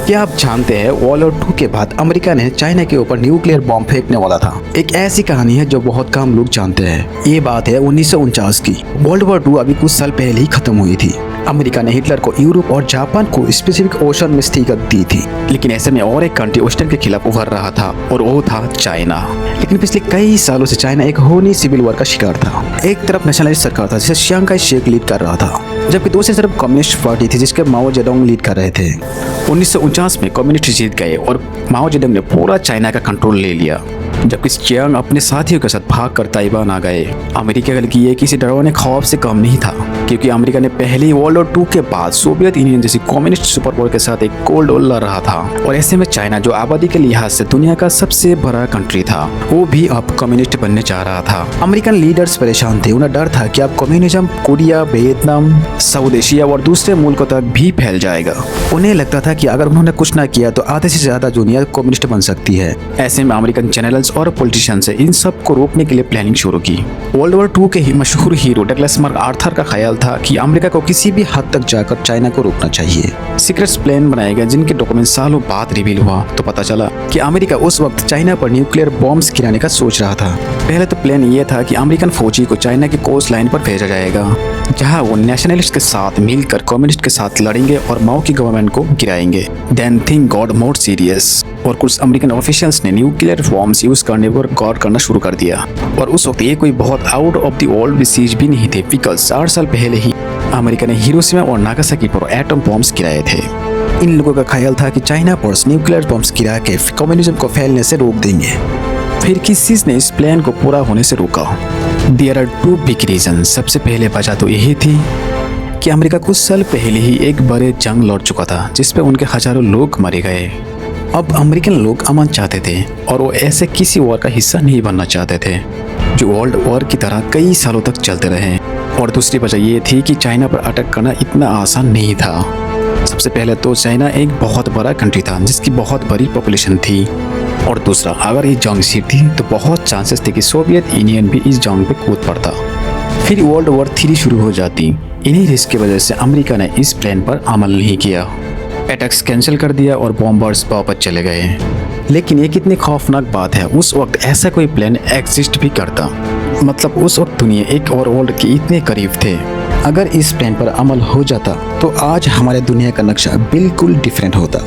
क्या आप जानते हैं वर्ल्ड वॉर 2 के बाद अमेरिका ने चाइना के ऊपर न्यूक्लियर बॉम्ब फेंकने वाला था। एक ऐसी कहानी है जो बहुत कम लोग जानते हैं। ये बात है 1949 की। वर्ल्ड वॉर 2 अभी कुछ साल पहले ही खत्म हुई थी। अमेरिका ने हिटलर को यूरोप और जापान को स्पेसिफिक ओशन में स्थगित दी थी, लेकिन ऐसे में और एक कंट्री वेस्टर्न के खिलाफ उभर रहा था और वो था चाइना। लेकिन पिछले कई सालों से चाइना एक होनी सिविल वॉर का शिकार था। एक तरफ नेशनलिस्ट सरकार था जिसे चियांग काई शेक लीड कर रहा था, जबकि दूसरी तरफ कम्युनिस्ट पार्टी थी जिसके माओ जेडोंग लीड कर रहे थे। 1949 में कम्युनिस्ट जीत गए और माओ जेडोंग ने पूरा चाइना का कंट्रोल ले लिया, जबकि चियांग अपने साथियों के साथ भाग कर ताइवान आ गए। अमेरिका के लिए किसी डरावने खौफ से कम नहीं था, क्योंकि अमेरिका ने पहले वर्ल्ड वॉर 2 के बाद सोवियत यूनियन जैसी कम्युनिस्ट सुपर पावर के साथ एक कोल्ड वॉर लड़ रहा था। और ऐसे में चाइना, जो आबादी के लिहाज से दुनिया का सबसे बड़ा कंट्री था, वो भी अब कम्युनिस्ट बनने जा रहा था। अमेरिकन लीडर्स परेशान थे। उन्हें डर था कि अब communism Korea, Vietnam, south Asia और दूसरे मुल्कों तक भी फैल जाएगा। उन्हें लगता था कि अगर उन्होंने कुछ न किया तो आधे से ज्यादा दुनिया कम्युनिस्ट बन सकती है। ऐसे में अमेरिकन जनरल्स और पॉलिटिशियंस इन सब को रोकने के लिए प्लानिंग शुरू की। वर्ल्ड वॉर 2 के मशहूर हीरो डगलस मैकआर्थर का ख्याल था कि अमेरिका को किसी भी हद तक जाकर चाइना को रोकना चाहिए। सीक्रेट प्लान बनाए गए, जिनके डॉक्यूमेंट सालों बाद रिवील हुआ तो पता चला कि अमेरिका उस वक्त चाइना पर न्यूक्लियर बॉम्ब्स गिराने का सोच रहा था। पहले तो प्लान ये था कि अमेरिकन फौजी को चाइना की कोस्ट लाइन पर भेजा जाएगा, जहां वो नेशनलिस्ट के साथ मिलकर कम्युनिस्ट के साथ लड़ेंगे और माओ की गवर्नमेंट को गिराएंगे। Then thing got more serious और कुछ अमेरिकन ऑफिशियल्स ने न्यूक्लियर बॉम्ब्स यूज करने पर गौर करना शुरू कर दिया। और उस वक्त ये कोई बहुत out of the world disease भी नहीं थे, बिकॉज 4 साल पहले ही अमेरिका ने हिरोशिमा और नागासाकी पर एटम बॉम्ब्स गिराए थे। इन लोगों का ख्याल था कि चाइना पर न्यूक्लियर बॉम्ब्स गिरा के कम्युनिज्म को फैलने से रोक देंगे। फिर किस चीज ने इस प्लान को पूरा होने से रोका? There are 2 big reason. सबसे पहले वजह तो यही थी कि अमेरिका कुछ साल पहले ही एक बड़े जंग लड़ चुका था, जिसपे उनके हजारों लोग मारे गए। अब अमेरिकन लोग अमन चाहते थे और वो ऐसे किसी वॉर का हिस्सा नहीं बनना चाहते थे जो वर्ल्ड वॉर की तरह कई सालों तक चलते रहे। और दूसरी वजह ये थी कि चाइना पर अटैक करना इतना आसान नहीं था। सबसे पहले तो चाइना एक बहुत बड़ा कंट्री था जिसकी बहुत बड़ी पॉपुलेशन थी, और दूसरा, अगर ये जंग जीतती तो बहुत चांसेस थे कि सोवियत यूनियन भी इस जंग पे कूद पड़ता, फिर वर्ल्ड वॉर 3 शुरू हो जाती। इन्हीं रिस्क की वजह से अमेरिका ने इस प्लान पर अमल नहीं किया, अटैक्स कैंसिल कर दिया और बॉम्बर्स वापस चले गए। लेकिन ये कितनी खौफनाक बात है, उस वक्त ऐसा कोई प्लान एग्जिस्ट भी करता। मतलब उस वक्त दुनिया एक और वर्ल्ड के इतने करीब थे। अगर इस प्लान पर अमल हो जाता तो आज हमारे दुनिया का नक्शा बिल्कुल डिफरेंट होता।